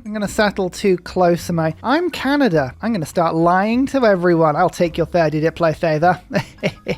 I'm going to settle too close, am I? I'm Canada. I'm going to start lying to everyone. I'll take your 30 Diplo favor.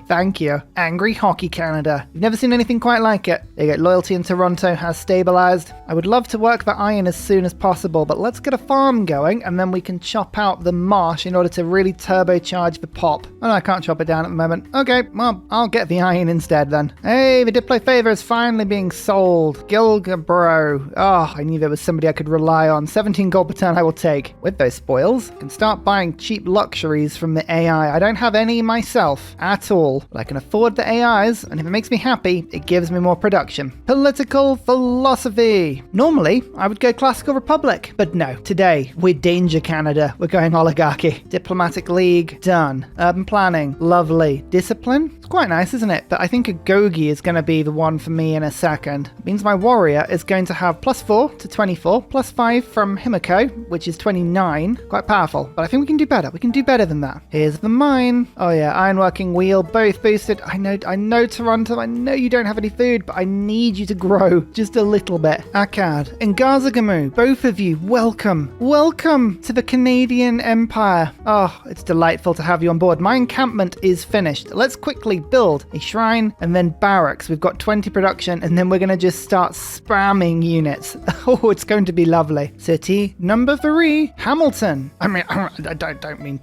Thank you. Angry Hockey Canada. You've never seen anything quite like it. There you go. Loyalty in Toronto has stabilized. I would love to work the iron as soon as possible, but let's get a farm going and then we can chop out the marsh in order to really turbocharge the pop. Oh no, I can't chop it down at the moment. Okay, well, I'll get the iron instead then. Hey, the Diplo favor is finally being sold. Gilgabro. Oh, I knew there was somebody I could rely on. 17 gold per turn I will take. With those spoils, I can start buying cheap luxuries from the AI. I don't have any myself at all, but I can afford the AIs, and if it makes me happy, it gives me more production. Political philosophy. Normally, I would go Classical Republic, but no, today, we're Danger Canada. We're going oligarchy. Diplomatic League, done. Urban planning, lovely. Discipline, it's quite nice, isn't it? But I think a Gogi is going to be the one for me in a second. It means my warrior is going to have +4 to 24, +5 from Himiko, which is 29. Quite powerful, but I think we can do better. We can do better than that. Here's the mine. Oh yeah, ironworking wheel, both boosted. I know Toronto, I know you don't have any food, but I need you to grow just a little bit. Akkad and Gazagamu, both of you, welcome. Welcome to the Canadian Empire. Oh, it's delightful to have you on board. My encampment is finished. Let's quickly build a shrine and then barracks. We've got 20 production and then we're going to just start spamming units. Oh, it's going to be lovely. City number 3, Hamilton. I mean, I don't mean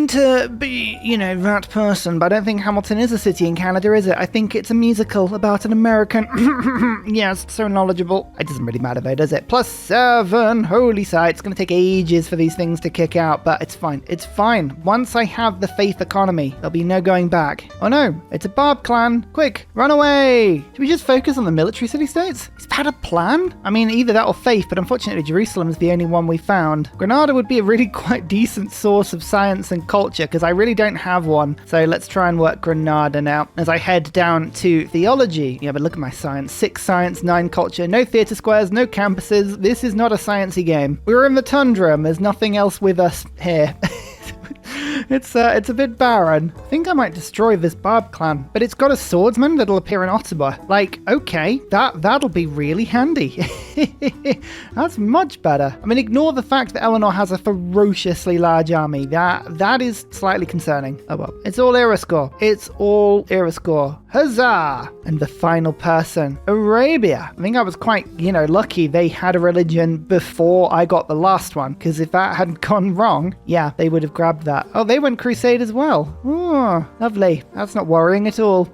to be, that person, but I don't think Hamilton is a city in Canada, is it? I think it's a musical about an American. Yes, so knowledgeable. It doesn't really matter though, does it? +7, holy site. It's going to take ages for these things to kick out, but it's fine. It's fine. Once I have the faith economy, there'll be no going back. Oh no, it's a Barb clan. Quick, run away. Should we just focus on the military city-states? Is that a plan? I mean, either that or faith, but unfortunately Jerusalem is the only one we found. Granada would be a really quite decent source of science and culture because I really don't have one. So let's try and work Granada now as I head down to theology. Yeah, but look at my science. 6 science, 9 culture, no theatre squares, no campuses. This is not a sciencey game. We're in the Tundra and there's nothing else with us here. It's a bit barren. I think I might destroy this Barb clan, but it's got a swordsman that'll appear in Ottawa. Like, okay, that'll be really handy. That's much better. I mean, ignore the fact that Eleanor has a ferociously large army. That is slightly concerning. Oh well, it's all Iriscore. It's all Iriscore. Huzzah! And the final person, Arabia. I think I was quite, lucky they had a religion before I got the last one, because if that hadn't gone wrong, yeah, they would have grabbed that. Oh, they went crusade as well. Oh, lovely. That's not worrying at all.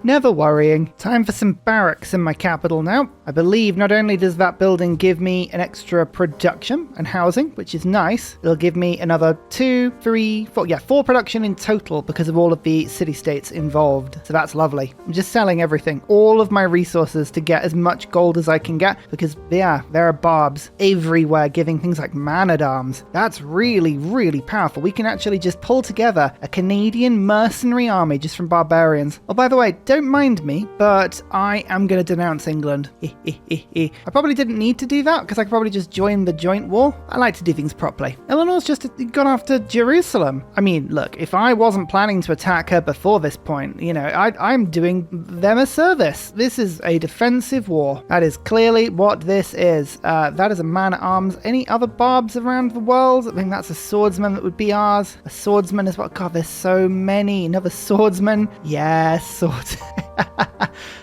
Never worrying. Time for some barracks in my capital now. I believe not only does that building give me an extra production and housing, which is nice, it'll give me another 2, 3, 4, 4 production in total because of all of the city-states involved. So that's lovely. I'm just selling everything, all of my resources to get as much gold as I can get because, there are barbs everywhere giving things like man-at-arms. That's really, really powerful. We can actually just pull together a Canadian mercenary army just from barbarians. Oh, by the way, don't mind me, but I am going to denounce England. I probably didn't need to do that because I could probably just join the joint war. I like to do things properly. Eleanor's just gone after Jerusalem. I mean, look, if I wasn't planning to attack her before this point, I'm doing them a service. This is a defensive war. That is clearly what this is. That is a man-at-arms. Any other barbs around the world? I mean, that's a swordsman that would be ours. A swordsman is what? God, there's so many. Another swordsman. Yes, swords.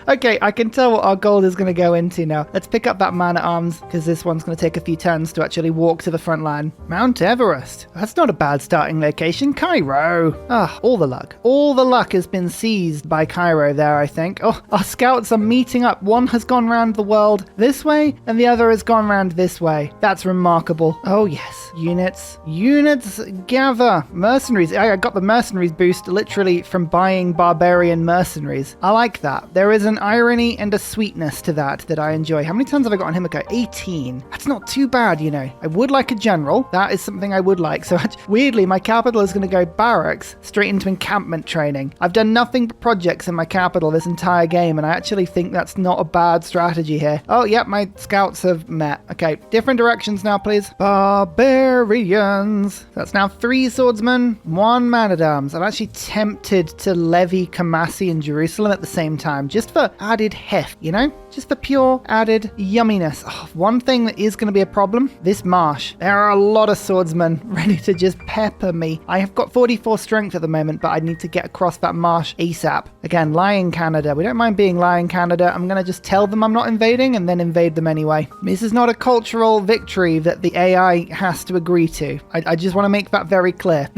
Okay, I can tell what our gold is going to go into now. Let's pick up that man-at-arms because this one's going to take a few turns to actually walk to the front line. Mount Everest. That's not a bad starting location. Cairo. All the luck. All the luck has been seized by Cairo there, I think. Oh, our scouts are meeting up. One has gone round the world this way and the other has gone round this way. That's remarkable. Oh, yes. Units. Units gather. Mercenaries. I got the mercenaries boost literally from buying barbarian mercenaries. I like that. There is an irony and a sweetness to that I enjoy. How many turns have I got on Himiko? 18. That's not too bad, I would like a general. That is something I would like. So weirdly, my capital is going to go barracks straight into encampment training. I've done nothing but projects in my capital this entire game, and I actually think that's not a bad strategy here. Oh, yep, my scouts have met. Okay, different directions now, please. Barbarians. That's now 3 swordsmen, 1 man-at-arms. I'm actually tempted to levy Kamasi in Jerusalem at the same time, just for for added heft, you know? Just for pure added yumminess. Oh, one thing that is going to be a problem, this marsh. There are a lot of swordsmen ready to just pepper me. I have got 44 strength at the moment, but I need to get across that marsh ASAP. Again, lying Canada. We don't mind being lying Canada. I'm going to just tell them I'm not invading and then invade them anyway. This is not a cultural victory that the AI has to agree to. I just want to make that very clear.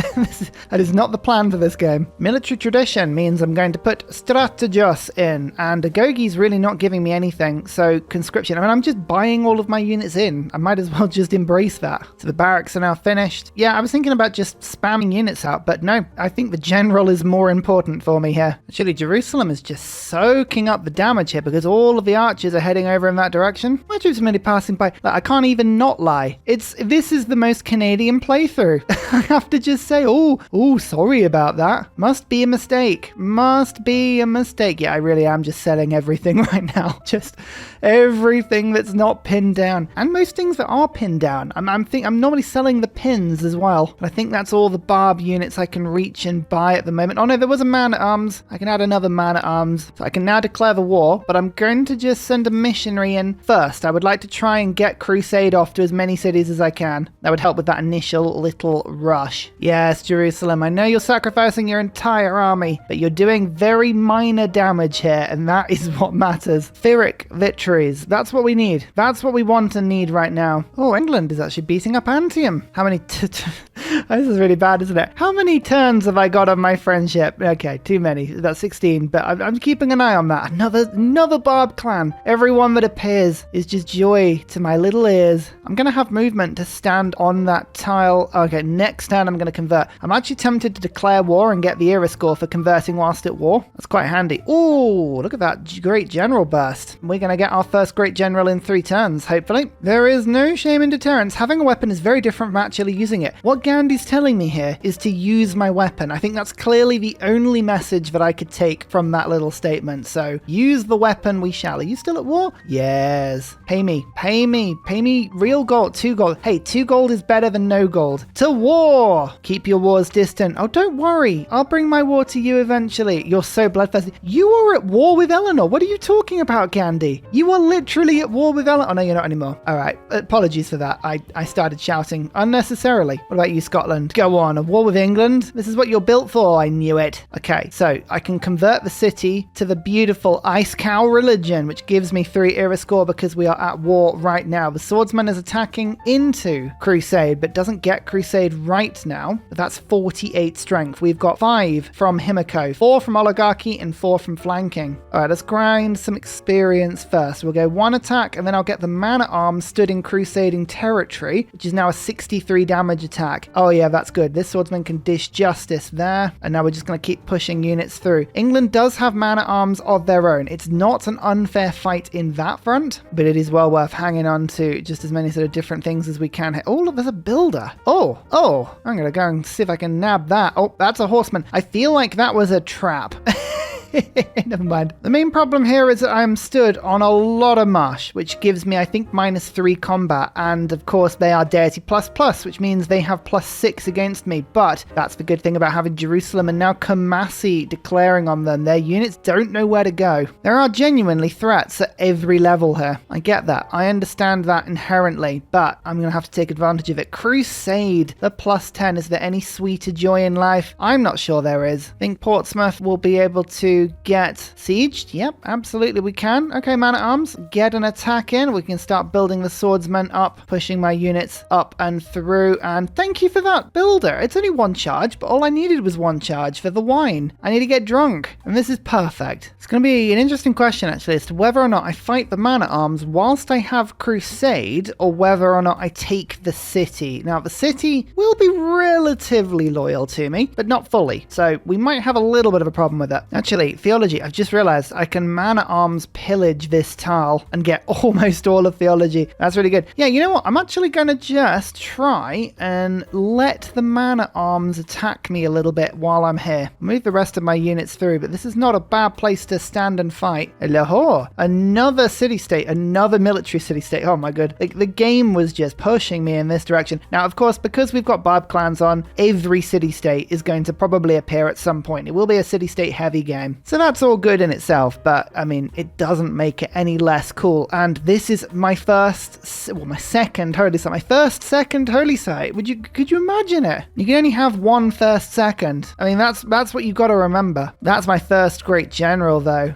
That is not the plan for this game. Military tradition means I'm going to put strategos in, and Agogi's really not giving me anything, so conscription. I mean, I'm just buying all of my units in. I might as well just embrace that. So the barracks are now finished. Yeah, I was thinking about just spamming units out, but no, I think the general is more important for me here. Actually, Jerusalem is just soaking up the damage here because all of the archers are heading over in that direction. My troops are merely passing by. Like, I can't even not lie. This is the most Canadian playthrough. I have to just say, oh, sorry about that. Must be a mistake. Must be a mistake. Yeah, I really am just selling everything right now. Just everything that's not pinned down. And most things that are pinned down. I'm normally selling the pins as well. But I think that's all the barb units I can reach and buy at the moment. Oh no, there was a man-at-arms. I can add another man-at-arms. So I can now declare the war, but I'm going to just send a missionary in first. I would like to try and get Crusade off to as many cities as I can. That would help with that initial little rush. Yes, Jerusalem, I know you're sacrificing your entire army, but you're doing very minor damage here, and that is what matters. Pyrrhic victories. That's what we need. That's what we want and need right now. Oh, England is actually beating up Antium. How many... This is really bad, isn't it? How many turns have I got on my friendship? Okay, too many. That's 16, but I'm keeping an eye on that. Another Barb clan. Everyone that appears is just joy to my little ears. I'm going to have movement to stand on that tile. Okay, next turn I'm going to convert. I'm actually tempted to declare war and get the era score for converting whilst at war. That's quite handy. Oh, look at that great general burst. We're going to get our first great general in 3 turns, hopefully. There is no shame in deterrence. Having a weapon is very different from actually using it. What Gandhi's telling me here is to use my weapon. I think that's clearly the only message that I could take from that little statement. So, use the weapon we shall. Are you still at war? Yes. Pay me. Pay me. Pay me real gold. 2 gold. Hey, 2 gold is better than no gold. To war! Keep your wars distant. Oh, don't worry. I'll bring my war to you eventually. You're so bloodthirsty. You are at war with Eleanor. What are you talking about, Gandhi? You are literally at war with Eleanor. Oh, no, you're not anymore. All right. Apologies for that. I started shouting unnecessarily. What about you, Scotland? Go on. A war with England? This is what you're built for. I knew it. Okay, so I can convert the city to the beautiful Ice Cow religion, which gives me 3 era score because we are at war right now. The swordsman is attacking into Crusade, but doesn't get Crusade right now. That's 48 strength. We've got 5 from Himiko, 4 from Oligarchy, and 4 from flanking. All right, let's grind some experience first. We'll go 1 attack, and then I'll get the man-at-arms stood in Crusading territory, which is now a 63 damage attack. Oh yeah, that's good. This swordsman can dish justice there, and now we're just going to keep pushing units through. England does have man-at-arms of their own. It's not an unfair fight in that front, but it is well worth hanging on to just as many sort of different things as we can. Oh, look, there's a builder. Oh, I'm going to go and see if I can nab that. Oh, that's a horseman. I feel like that was a trap. Never mind. The main problem here is that I'm stood on a lot of marsh, which gives me, I think, -3 combat. And of course, they are Deity ++, which means they have +6 against me. But that's the good thing about having Jerusalem and now Kumasi declaring on them. Their units don't know where to go. There are genuinely threats at every level here. I get that. I understand that inherently, but I'm going to have to take advantage of it. Crusade, the +10. Is there any sweeter joy in life? I'm not sure there is. I think Portsmouth will be able to get sieged. Yep, absolutely we can. Okay, man-at-arms, get an attack in. We can start building the swordsmen up, pushing my units up and through. And thank you for that, builder. It's only 1 charge, but all I needed was 1 charge for the wine. I need to get drunk, and this is perfect. It's going to be an interesting question, actually, as to whether or not I fight the man-at-arms whilst I have Crusade, or whether or not I take the city. Now, the city will be relatively loyal to me, but not fully. So we might have a little bit of a problem with it. Actually, theology, I've just realized I can man-at-arms pillage this tile and get almost all of theology. That's really good. Yeah, you know what? I'm actually going to just try and let the man-at-arms attack me a little bit while I'm here. Move the rest of my units through, but this is not a bad place to stand and fight. Lahore, another city-state, another military city-state. Oh my god. The game was just pushing me in this direction. Now, of course, because we've got Barb clans on, every city-state is going to probably appear at some point. It will be a city-state heavy game. game. So that's all good in itself, but I mean, it doesn't make it any less cool. And this is my second holy site. My first second holy site. Could you imagine it? You can only have one first second. I mean, that's what you've got to remember. That's my first great general, though.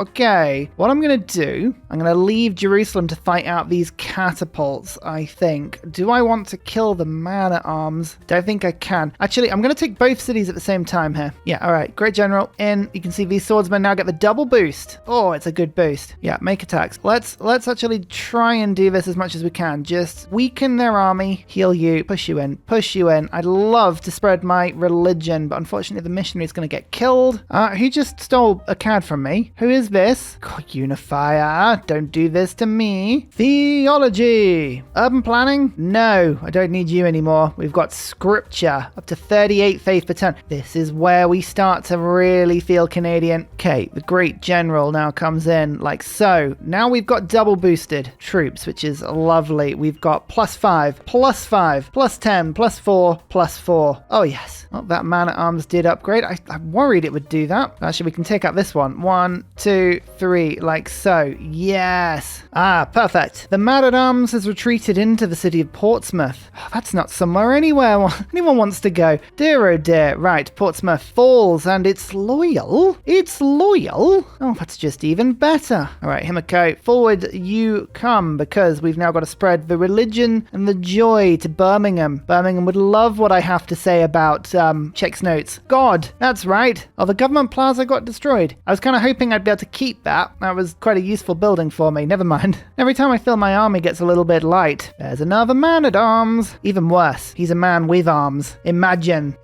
Okay. What I'm going to do, I'm going to leave Jerusalem to fight out these catapults, I think. Do I want to kill the man-at-arms? Don't think I can. Actually, I'm going to take both cities at the same time here. Yeah, all right. Great general in. You can see these swordsmen now get the double boost. Oh, it's a good boost. Yeah, make attacks. Let's actually try and do this as much as we can. Just weaken their army, heal you, push you in, push you in. I'd love to spread my religion, but unfortunately the missionary is going to get killed. Who just stole a cad from me? Who is this? God, unifier, don't do this to me. Theology. Urban planning? No, I don't need you anymore. We've got scripture, up to 38 faith per turn. This is where we start to really feel Canadian. Okay, the great general now comes in like so. Now we've got double boosted troops, which is lovely. We've got +5, +5, +10, +4, +4. Oh yes. Well, that man-at-arms did upgrade. I'm worried it would do that. Actually, we can take out this one. 1, 2, 3, like so. Yes. Perfect. The man-at-arms has retreated into the city of Portsmouth. Oh, that's not somewhere anyone wants to go. Dear oh dear. Right, Portsmouth falls, and it's loyal. It's loyal. Oh, that's just even better. All right, Himiko, forward you come, because we've now got to spread the religion and the joy to Birmingham. Birmingham would love what I have to say about checks notes. God, that's right. Oh, the government plaza got destroyed. I was kind of hoping I'd be able to keep that. That was quite a useful building for me. Never mind. Every time I feel my army gets a little bit light, there's another man-at-arms. Even worse, he's a man with arms. Imagine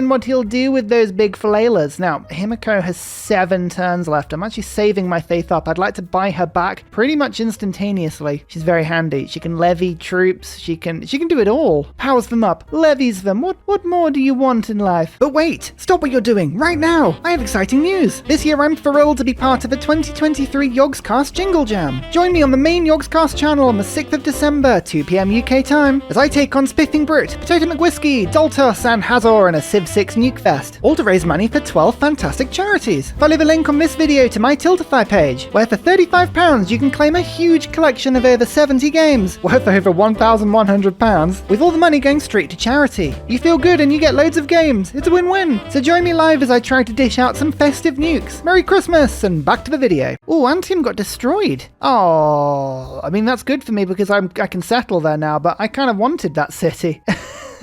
what he'll do with those big flailers. Now, Himiko has 7 turns left. I'm actually saving my faith up. I'd like to buy her back pretty much instantaneously. She's very handy. She can levy troops. She can do it all. Powers them up, levies them. What more do you want in life? But wait, stop what you're doing right now. I have exciting news. This year I'm thrilled to be part of the 2023 Yogscast Jingle Jam. Join me on the main Yogscast channel on the 6th of December, 2 p.m. UK time, as I take on Spiffing Brute, Potato McWhiskey, Daltos, and Hazor in a Civ 6 Nuke Fest, all to raise money for 12 fantastic charities. Follow the link on this video to my Tiltify page, where for £35 you can claim a huge collection of over 70 games, worth over £1,100, with all the money going straight to charity. You feel good and you get loads of games. It's a win-win. So join me live as I try to dish out some festive nukes. Merry Christmas, and back to the video. Oh, Antium got destroyed. Oh, I mean, that's good for me because I can settle there now, but I kind of wanted that city.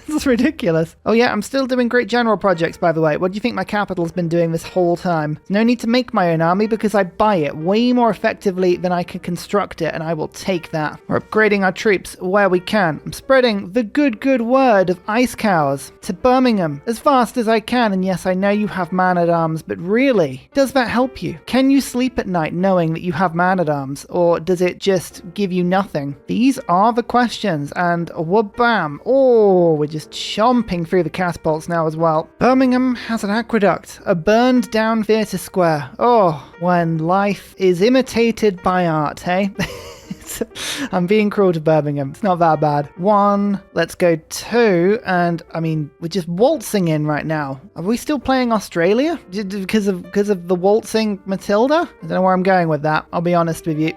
It's ridiculous. Oh yeah, I'm still doing great general projects, by the way. What do you think my capital's been doing this whole time? No need to make my own army because I buy it way more effectively than I can construct it, and I will take that. We're upgrading our troops where we can. I'm spreading the good word of ice cows to Birmingham as fast as I can. And yes, I know you have man-at-arms, but really, does that help you? Can you sleep at night knowing that you have man-at-arms, or does it just give you nothing? These are the questions, and wha-bam. Oh, we're just chomping through the catapults now as well. Birmingham has an aqueduct, a burned down theatre square. Oh, when life is imitated by art, hey? I'm being cruel to Birmingham. It's not that bad. 1, let's go 2, and I mean, we're just waltzing in right now. Are we still playing Australia? Because of the waltzing Matilda? I don't know where I'm going with that. I'll be honest with you.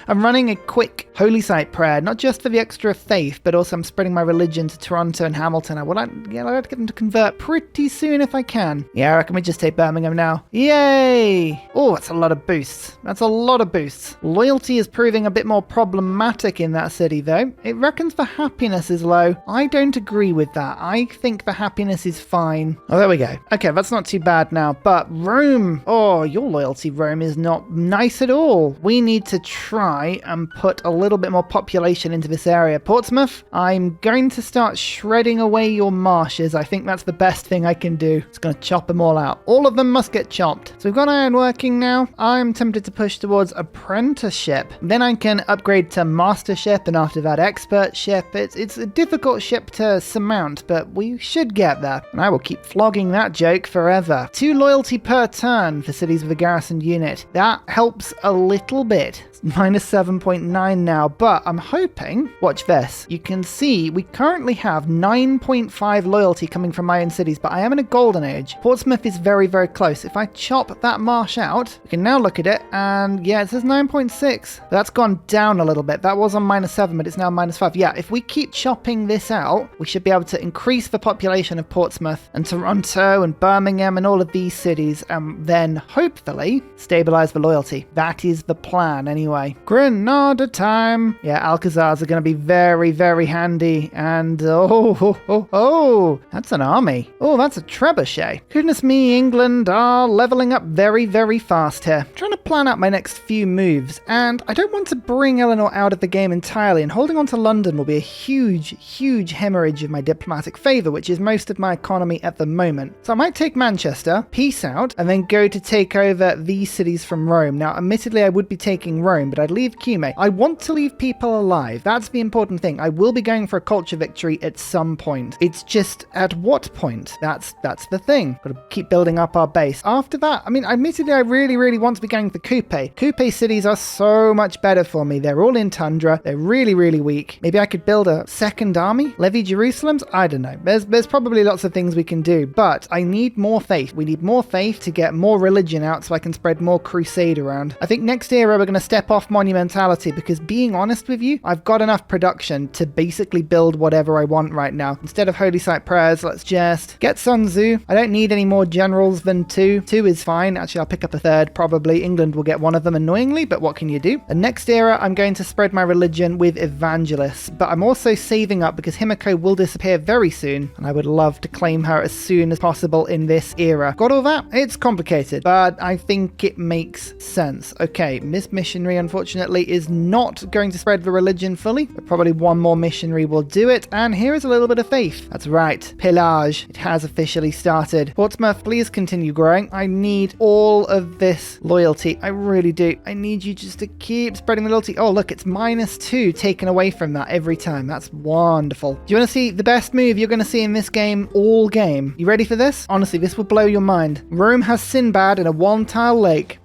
I'm running a quick holy site prayer, not just for the extra faith, but also I'm spreading my religion to Toronto and Hamilton. I'd like to get them to convert pretty soon if I can. Yeah, I reckon we just take Birmingham now. Yay! Oh, that's a lot of boosts. That's a lot of boosts. Loyalty is proving a bit more problematic in that city, though. It reckons the happiness is low. I don't agree with that. I think the happiness is fine. Oh, there we go. Okay, that's not too bad now. But Rome. Oh, your loyalty, Rome, is not nice at all. We need to try and put a little bit more population into this area. Portsmouth, I'm going to start shredding away your marshes. I think that's the best thing I can do. It's going to chop them all out. All of them must get chopped. So we've got ironworking now. I'm tempted to push towards apprenticeship. Then I can upgrade to mastership, and after that expertship. It's a difficult ship to surmount, but we should get there. And I will keep flogging that joke forever. 2 loyalty per turn for cities with a garrison unit. That helps a little bit. it. It's minus 7.9 now, but I'm hoping, watch this, you can see we currently have 9.5 loyalty coming from my own cities, but I am in a golden age. Portsmouth is very, very close. If I chop that marsh out, we can now look at it, and yeah, it says 9.6. That's gone down a little bit. That was on minus 7, but it's now minus 5. Yeah, if we keep chopping this out, we should be able to increase the population of Portsmouth and Toronto and Birmingham and all of these cities, and then hopefully stabilize the loyalty. That is the plan anyway. Grenada time. Yeah, Alcazars are going to be very, very handy. And oh, that's an army. Oh, that's a trebuchet. Goodness me, England are leveling up very, very fast here. I'm trying to plan out my next few moves, and I don't want to bring Eleanor out of the game entirely, and holding on to London will be a huge, huge hemorrhage of my diplomatic favour, which is most of my economy at the moment. So I might take Manchester, peace out, and then go to take over these cities from Rome. Now, admittedly, I would be taking Rome, but I'd leave Cumae. I want to leave people alive. That's the important thing. I will be going for a culture victory at some point. It's just at what point? That's the thing. Got to keep building up our base. After that, I mean, admittedly, I really, really want to be going for Coupe. Coupe cities are so much better for me. They're all in Tundra. They're really, really weak. Maybe I could build a second army? Levy Jerusalems? I don't know. There's probably lots of things we can do, but I need more faith. We need more faith to get more religion out so I can spread more crusade around. I think next era we're going to step off monumentality because, being honest with you, I've got enough production to basically build whatever I want right now. Instead of holy site prayers, let's just get Sun Tzu. I don't need any more generals than 2. 2 is fine. Actually, I'll pick up a 3rd probably. England will get one of them annoyingly, but what can you do? The next era, I'm going to spread my religion with evangelists, but I'm also saving up because Himiko will disappear very soon, and I would love to claim her as soon as possible in this era. Got all that? It's complicated, but I think it makes sense. Okay, this missionary, unfortunately, is not going to spread the religion fully, but probably one more missionary will do it, and here is a little bit of faith. That's right, pillage. It has officially started. Portsmouth, please continue growing. I need all of this loyalty. I really do. I need you just to keep spreading the loyalty. Oh, look, it's minus 2 taken away from that every time. That's wonderful. Do you want to see the best move you're going to see in this game all game? You ready for this? Honestly, this will blow your mind. Rome has Sinbad in a one-tile lake.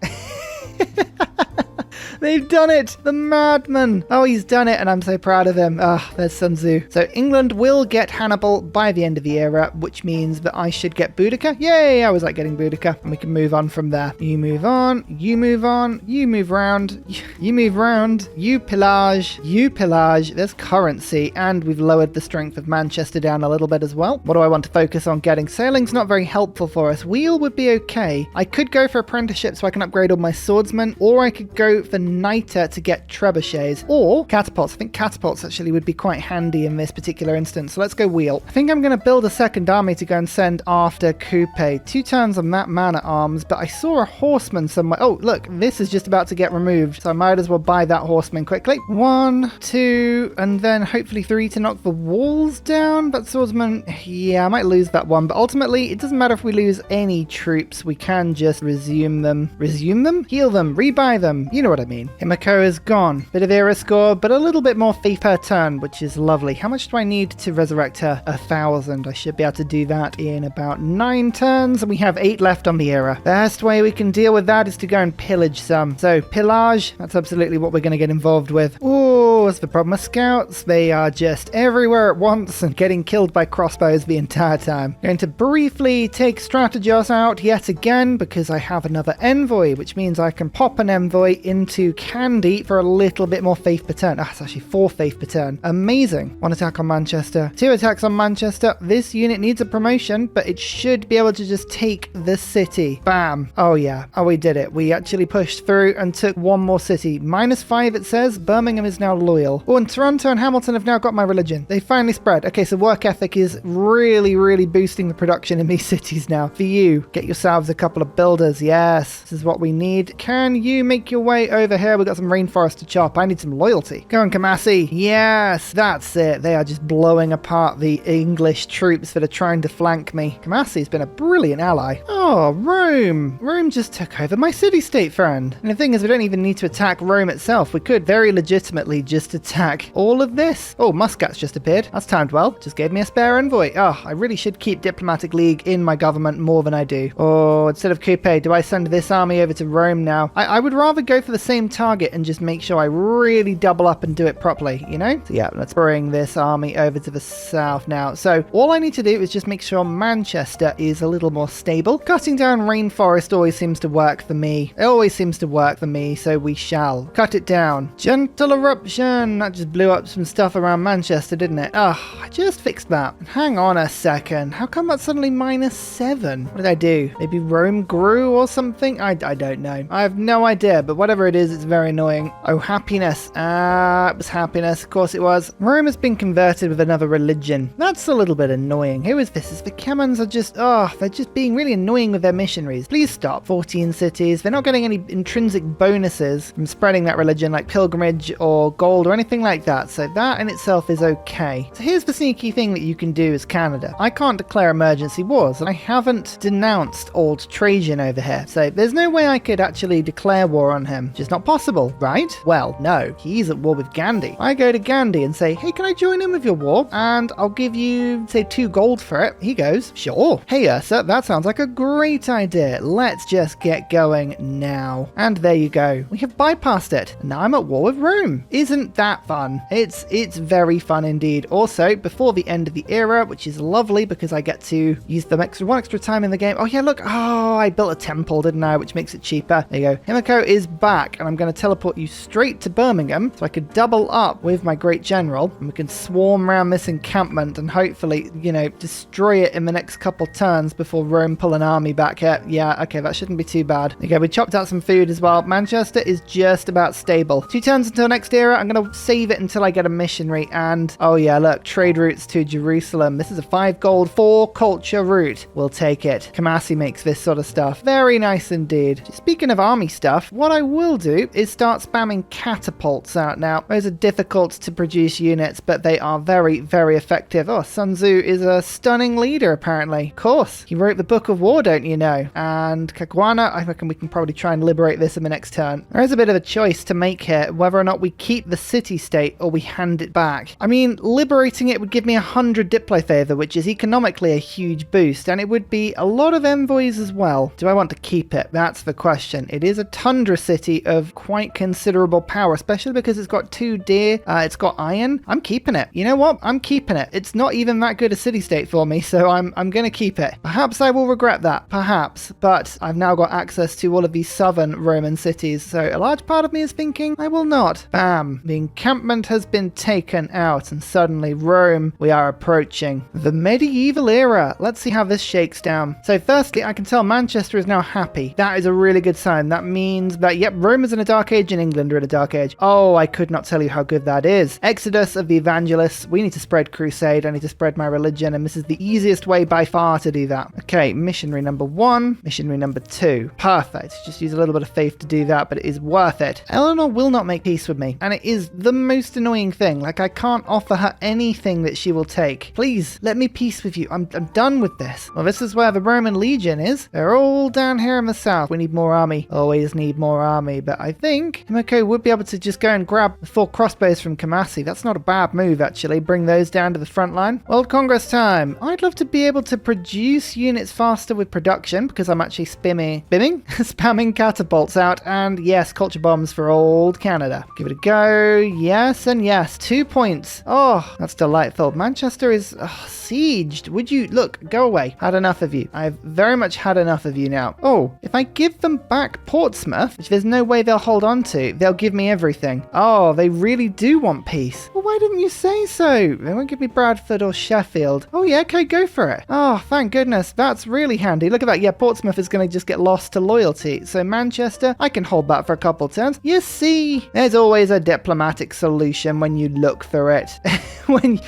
They've done it! The madman! Oh, he's done it, and I'm so proud of him. Ah, there's Sun Tzu. So England will get Hannibal by the end of the era, which means that I should get Boudica. Yay! I always like getting Boudica. And we can move on from there. You move on, you move on, you move round, you move round, you pillage, you pillage. There's currency, and we've lowered the strength of Manchester down a little bit as well. What do I want to focus on getting? Sailing's not very helpful for us. Wheel would be okay. I could go for apprenticeship so I can upgrade all my swordsmen, or I could go for niter to get trebuchets, or catapults. I think catapults actually would be quite handy in this particular instance. So let's go wheel. I think I'm going to build a second army to go and send after Coupe. 2 turns on that man at arms, but I saw a horseman somewhere. Oh, look, this is just about to get removed, so I might as well buy that horseman quickly. 1, 2, and then hopefully 3 to knock the walls down. But swordsman, yeah, I might lose that one, but ultimately it doesn't matter if we lose any troops. We can just resume them. Resume them? Heal them, rebuy them. You know what I mean. Himiko is gone. Bit of era score, but a little bit more faith per turn, which is lovely. How much do I need to resurrect her? 1,000. I should be able to do that in about 9 turns, and we have 8 left on the era. The best way we can deal with that is to go and pillage some. So pillage, that's absolutely what we're going to get involved with. Oh, what's the problem with scouts? They are just everywhere at once and getting killed by crossbows the entire time. Going to briefly take Strategos out yet again because I have another envoy, which means I can pop an envoy into Candy for a little bit more faith per turn. Ah, it's actually 4 faith per turn. Amazing. 1 attack on Manchester. 2 attacks on Manchester. This unit needs a promotion, but it should be able to just take the city. Bam. Oh yeah. Oh, we did it. We actually pushed through and took one more city. -5 it says. Birmingham is now loyal. Oh, and Toronto and Hamilton have now got my religion. They finally spread. Okay, so work ethic is really, really boosting the production in these cities now. For you, get yourselves a couple of builders. Yes, this is what we need. Can you make your way over here? We've got some rainforest to chop. I need some loyalty. Go on, Kamasi. Yes, that's it. They are just blowing apart the English troops that are trying to flank me. Kamasi's been a brilliant ally. Oh, Rome. Rome just took over my city-state, friend. And the thing is, we don't even need to attack Rome itself. We could very legitimately just attack all of this. Oh, Muscat's just appeared. That's timed well. Just gave me a spare envoy. Oh, I really should keep diplomatic league in my government more than I do. Oh, instead of Coupe, do I send this army over to Rome now? I would rather go for the same same target and just make sure I really double up and do it properly, you know? So yeah, let's bring this army over to the south now. So all I need to do is just make sure Manchester is a little more stable. Cutting down rainforest always seems to work for me. It always seems to work for me, so we shall cut it down. Gentle eruption. That just blew up some stuff around Manchester, didn't it? Oh, I just fixed that. Hang on a second. How come that's suddenly -7? What did I do? Maybe Rome grew or something? I don't know. I have no idea, but whatever it is, it's very annoying. Oh, happiness. It was happiness. Of course it was. Rome has been converted with another religion. That's a little bit annoying. Who is this? It's the Kemans are just, they're just being really annoying with their missionaries. Please stop. 14 cities. They're not getting any intrinsic bonuses from spreading that religion like pilgrimage or gold or anything like that. So that in itself is okay. So here's the sneaky thing that you can do as Canada. I can't declare emergency wars, and I haven't denounced old Trajan over here. So there's no way I could actually declare war on him. Just not possible, right? Well, no. He's at war with Gandhi. I go to Gandhi and say, hey, can I join in with your war? And I'll give you, say, 2 gold for it. He goes, sure. Hey, Ursa, that sounds like a great idea. Let's just get going now. And there you go. We have bypassed it. And now I'm at war with Rome. Isn't that fun? It's very fun indeed. Also, before the end of the era, which is lovely because I get to use them one extra time in the game. Oh yeah, look. Oh, I built a temple, didn't I? Which makes it cheaper. There you go. Himiko is back, and I'm going to teleport you straight to Birmingham so I could double up with my great general, and we can swarm around this encampment and hopefully, you know, destroy it in the next couple turns before Rome pull an army back here. Yeah, okay, that shouldn't be too bad. Okay, we chopped out some food as well. Manchester is just about stable. 2 turns until next era. I'm going to save it until I get a missionary, and oh yeah, look, trade routes to Jerusalem. This is a 5 gold, 4 culture route. We'll take it. Kamasi makes this sort of stuff. Very nice indeed. Speaking of army stuff, what I will do is start spamming catapults out now. Those are difficult to produce units, but they are very, very effective. Oh, Sun Tzu is a stunning leader, apparently. Of course. He wrote the Book of War, don't you know? And Kagwana, I reckon we can probably try and liberate this in the next turn. There is a bit of a choice to make here, whether or not we keep the city-state or we hand it back. I mean, liberating it would give me 100 diplo favor, which is economically a huge boost, and it would be a lot of envoys as well. Do I want to keep it? That's the question. It is a tundra city of quite considerable power, especially because it's got 2 deer, it's got iron. I'm keeping it. You know what? I'm keeping it. It's not even that good a city-state for me, so I'm going to keep it. Perhaps I will regret that. Perhaps. But I've now got access to all of these southern Roman cities, so a large part of me is thinking I will not. Bam. The encampment has been taken out, and suddenly Rome, we are approaching the medieval era. Let's see how this shakes down. So firstly, I can tell Manchester is now happy. That is a really good sign. That means that, yep, Rome is in a dark age and England are in a dark age. Oh, I could not tell you how good that is. Exodus of the evangelists. We need to spread crusade. I need to spread my religion, and this is the easiest way by far to do that. Okay, missionary number 1, missionary number 2. Perfect. Just use a little bit of faith to do that, but it is worth it. Eleanor will not make peace with me, and it is the most annoying thing. Like, I can't offer her anything that she will take. Please, let me peace with you. I'm done with this. Well, this is where the Roman Legion is. They're all down here in the south. We need more army. Always need more army, but I think Himiko would be able to just go and grab the 4 crossbows from Kamasi. That's not a bad move, actually. Bring those down to the front line. World Congress time. I'd love to be able to produce units faster with production because I'm actually spamming catapults out, and yes, culture bombs for old Canada. Give it a go. Yes and yes. 2 points. Oh, that's delightful. Manchester is sieged. Would you look? Go away. Had enough of you. I've very much had enough of you now. Oh, if I give them back Portsmouth, which there's no way they'll hold on to, they'll give me everything. Oh, they really do want peace. Well, why didn't you say so? They won't give me Bradford or Sheffield. Oh yeah, okay, go for it. Oh, thank goodness. That's really handy. Look at that. Yeah, Portsmouth is going to just get lost to loyalty. So Manchester, I can hold that for a couple turns. You see, there's always a diplomatic solution when you look for it.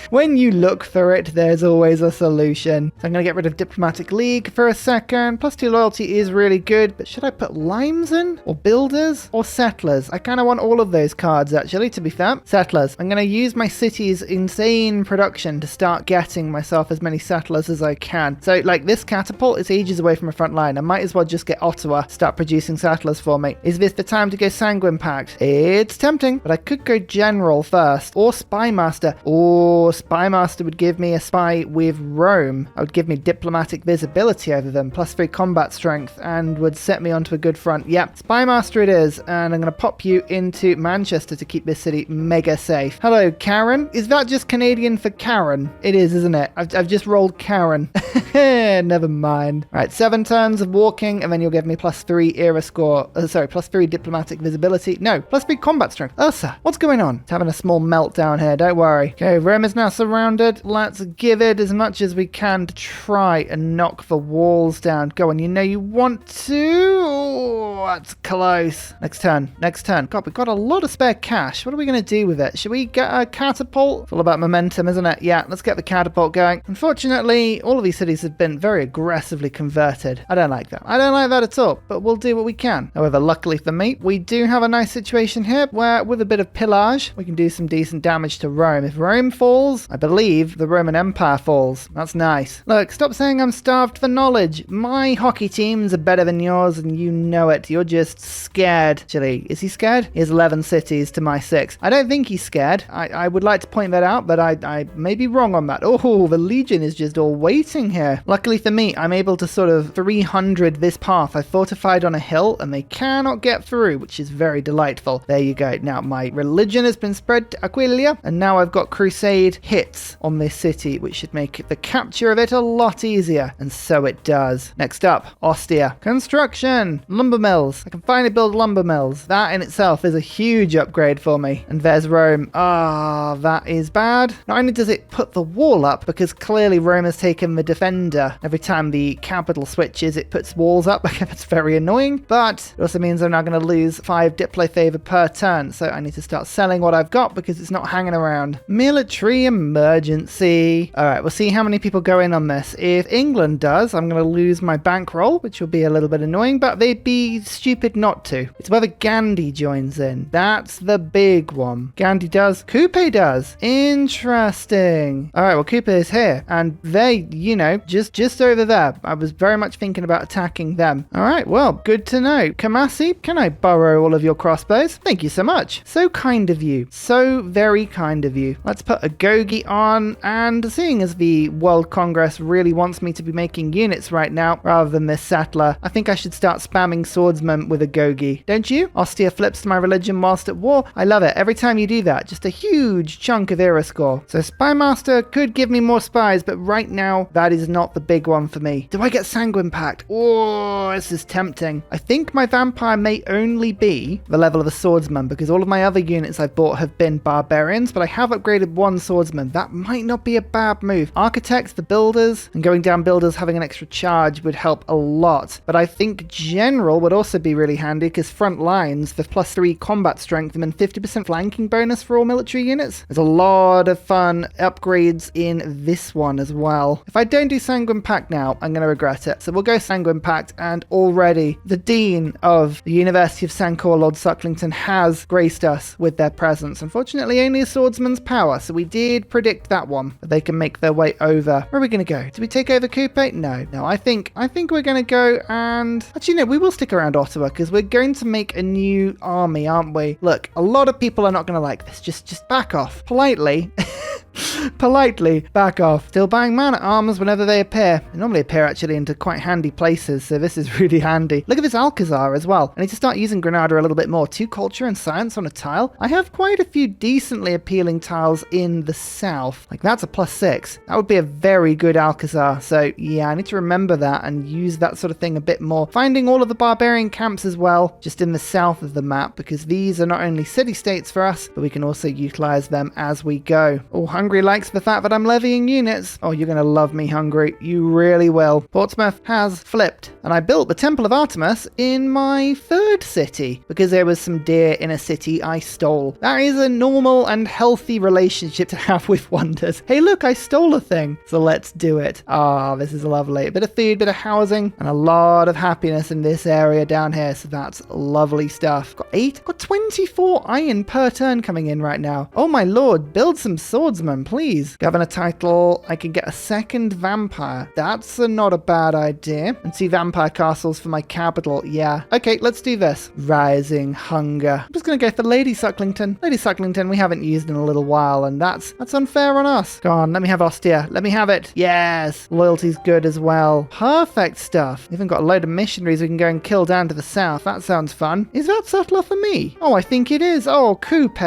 when you look for it, there's always a solution. So I'm going to get rid of Diplomatic League for a second. +2 loyalty is really good, but should I put limes in? Or builders? Or settlers? I kind of want all of those cards, actually, to be fair. Settlers. I'm going to use my city's insane production to start getting myself as many settlers as I can. So, like, this catapult is ages away from a front line. I might as well just get Ottawa to start producing settlers for me. Is this the time to go Sanguine Pact? It's tempting, but I could go General first. Or Spy Master. Or Spy Master would give me a spy with Rome. That would give me diplomatic visibility over them, +3 combat strength, and would set me onto a good front. Yep, Spy Master it is. and I'm going to pop you into Manchester to keep this city mega safe. Hello, Karen. Is that just Canadian for Karen? It is, isn't it? I've just rolled Karen. Never mind. All right, 7 turns of walking, and then you'll give me +3 era score. +3 diplomatic visibility. No, +3 combat strength. Ursa, what's going on? It's having a small meltdown here, don't worry. Okay, Rome is now surrounded. Let's give it as much as we can to try and knock the walls down. Go on, you know you want to. Oh, that's close. Next turn. God, we've got a lot of spare cash. What are we going to do with it? Should we get a catapult? It's all about momentum, isn't it? Yeah, let's get the catapult going. Unfortunately, all of these cities have been very aggressively converted. I don't like that. I don't like that at all, but we'll do what we can. However, luckily for me, we do have a nice situation here where with a bit of pillage, we can do some decent damage to Rome. If Rome falls, I believe the Roman Empire falls. That's nice. Look, stop saying I'm starved for knowledge. My hockey teams are better than yours, and you know it. You're just scared. Actually, is he scared? He has 11 cities to my 6. I don't think he's scared. I would like to point that out, but I may be wrong on that. Oh, the Legion is just all waiting here. Luckily for me, I'm able to sort of 300 this path. I fortified on a hill, and they cannot get through, which is very delightful. There you go. Now, my religion has been spread to Aquilia, and now I've got crusade hits on this city, which should make the capture of it a lot easier. And so it does. Next up, Ostia. Construction. Lumber mills. I can finally build lumber mills. That in itself is a huge upgrade for me. And there's Rome. Ah, that is bad. Not only does it put the wall up, because clearly Rome has taken the defender. Every time the capital switches, it puts walls up. That's very annoying. But it also means I'm now going to lose 5 diplo favor per turn. So I need to start selling what I've got because it's not hanging around. Military emergency. All right, we'll see how many people go in on this. If England does, I'm going to lose my bankroll, which will be a little bit annoying, but they'd be stupid not to. It's whether Gandhi joins in. That's the big one. Gandhi does. Coupe does. Interesting. All right, well, Coupe is here, and they, you know, just over there. I was very much thinking about attacking them. All right, well, good to know. Kamasi, can I borrow all of your crossbows? Thank you so much. So kind of you. So very kind of you. Let's put a Gogi on, and seeing as the World Congress really wants me to be making units right now, rather than this settler, I think I should start spamming swordsmen with a Gogi. Don't you? Ostia flips to my religion whilst at war. I love it. Every time you do that, just a huge chunk of era score. So Spymaster could give me more spies, but right now, that is not the big one for me. Do I get Sanguine Pact? Oh, this is tempting. I think my vampire may only be the level of a swordsman, because all of my other units I've bought have been barbarians, but I have upgraded 1 swordsman. That might not be a bad move. Architects, the builders, and going down builders having an extra charge would help a lot. But I think general would also be really handy, because front lines, the +3 combat strength and then 50% flanking bonus for all military units. There's a lot of fun upgrades in this one as well. If I don't do Sanguine Pact now, I'm going to regret it. So we'll go Sanguine Pact, and already the Dean of the University of Sancor, Lord Sucklington, has graced us with their presence. Unfortunately, only a swordsman's power, so we did predict that one, but they can make their way over. Where are we going to go? Do we take over Coupe? No, I think we're going to go and... Actually, no, we will stick around Ottawa, because we're going to make a new army, aren't we? Look, a lot of people are not going to like this. Just back off. Politely. Politely back off. Still buying man-at-arms whenever they appear. They normally appear actually into quite handy places, so this is really handy. Look at this Alcazar as well. I need to start using Granada a little bit more. 2 culture and science on a tile. I have quite a few decently appealing tiles in the south. Like, that's a +6. That would be a very good Alcazar. So yeah, I need to remember that and use that sort of thing a bit more. Finding all of the barbarian camps as well, just in the south of the map, because these are not only city-states for us, but we can also utilize them as we go. Oh, Hungary likes the fact that I'm levying units. Oh, you're going to love me, Hungary. You really will. Portsmouth has flipped, and I built the Temple of Artemis in my 3rd city because there was some deer in a city I stole. That is a normal and healthy relationship to have with wonders. Hey, look, I stole a thing, so let's do it. Ah, this is lovely. A bit of food, bit of housing, and a lot of happiness in this area down here, so that's lovely stuff. Got 24 iron per turn coming in right now. Oh my lord, build some swordsmen. Government, please. Governor title, I can get a second vampire. That's not a bad idea. And 2 vampire castles for my capital. Yeah. Okay, let's do this. Rising hunger. I'm just gonna go for Lady Sucklington. Lady Sucklington we haven't used in a little while, and that's unfair on us. Go on, let me have Ostia. Let me have it. Yes. Loyalty's good as well. Perfect stuff. Even got a load of missionaries we can go and kill down to the south. That sounds fun. Is that settler for me? Oh, I think it is. Oh, Coupe.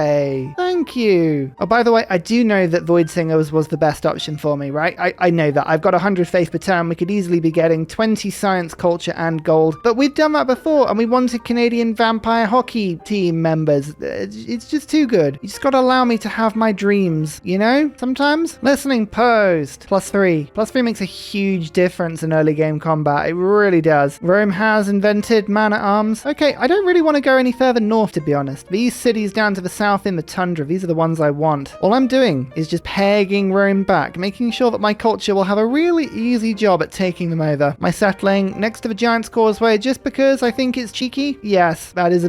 Thank you. Oh, by the way, I do know that Void Singers was the best option for me, right? I know that. I've got 100 faith per turn. We could easily be getting 20 science, culture, and gold. But we've done that before, and we wanted Canadian vampire hockey team members. It's just too good. You just got to allow me to have my dreams, you know? Sometimes. Listening post. +3. +3 makes a huge difference in early game combat. It really does. Rome has invented man-at-arms. Okay, I don't really want to go any further north, to be honest. These cities down to the south in the Tundra, these are the ones I want. All I'm doing is just pegging Rome back, making sure that my culture will have a really easy job at taking them over. My settling next to the Giant's Causeway just because I think it's cheeky? Yes, that is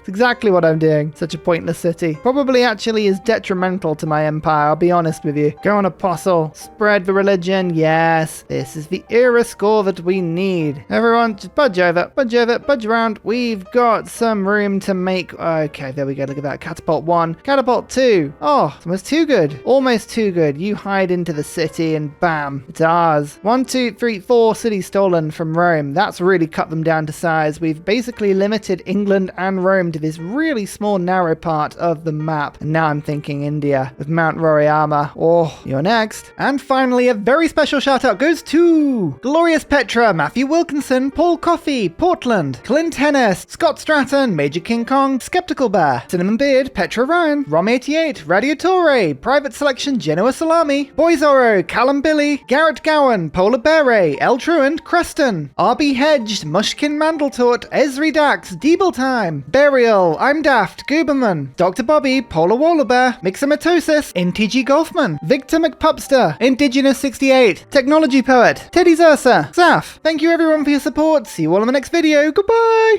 exactly what I'm doing. Such a pointless city. Probably actually is detrimental to my empire, I'll be honest with you. Go on, Apostle. Spread the religion. Yes, this is the era score that we need. Everyone, just budge over, budge around. We've got some room to make. Okay, there we go. Look at that. Catapult 1, catapult 2. Oh, it's almost too good. Almost too good. You hide into the city and bam, it's ours. 1, 2, 3, 4 cities stolen from Rome. That's really cut them down to size. We've basically limited England and Rome to this really small, narrow part of the map. And now I'm thinking India with Mount Roraima. Oh, you're next. And finally, a very special shout out goes to Glorious Petra, Matthew Wilkinson, Paul Coffey, Portland, Clint Hennis, Scott Stratton, Major King Kong, Skeptical Bear, Cinnamon Beard, Petra Ryan, Rom88, Radiatore, Private Selection, Genoa Salami, Boyzoro, Callum Billy, Garrett Gowan, Polar Beret, El Truant, Creston, RB Hedged, Mushkin Mandletort, Esri Dax, Deeble Time, Burial, I'm Daft, Gooberman, Dr. Bobby, Polar Wallabear, Mixomatosis, NTG Golfman, Victor McPupster, Indigenous 68, Technology Poet, Teddy Zersa, Zaf. Thank you everyone for your support. See you all in the next video. Goodbye!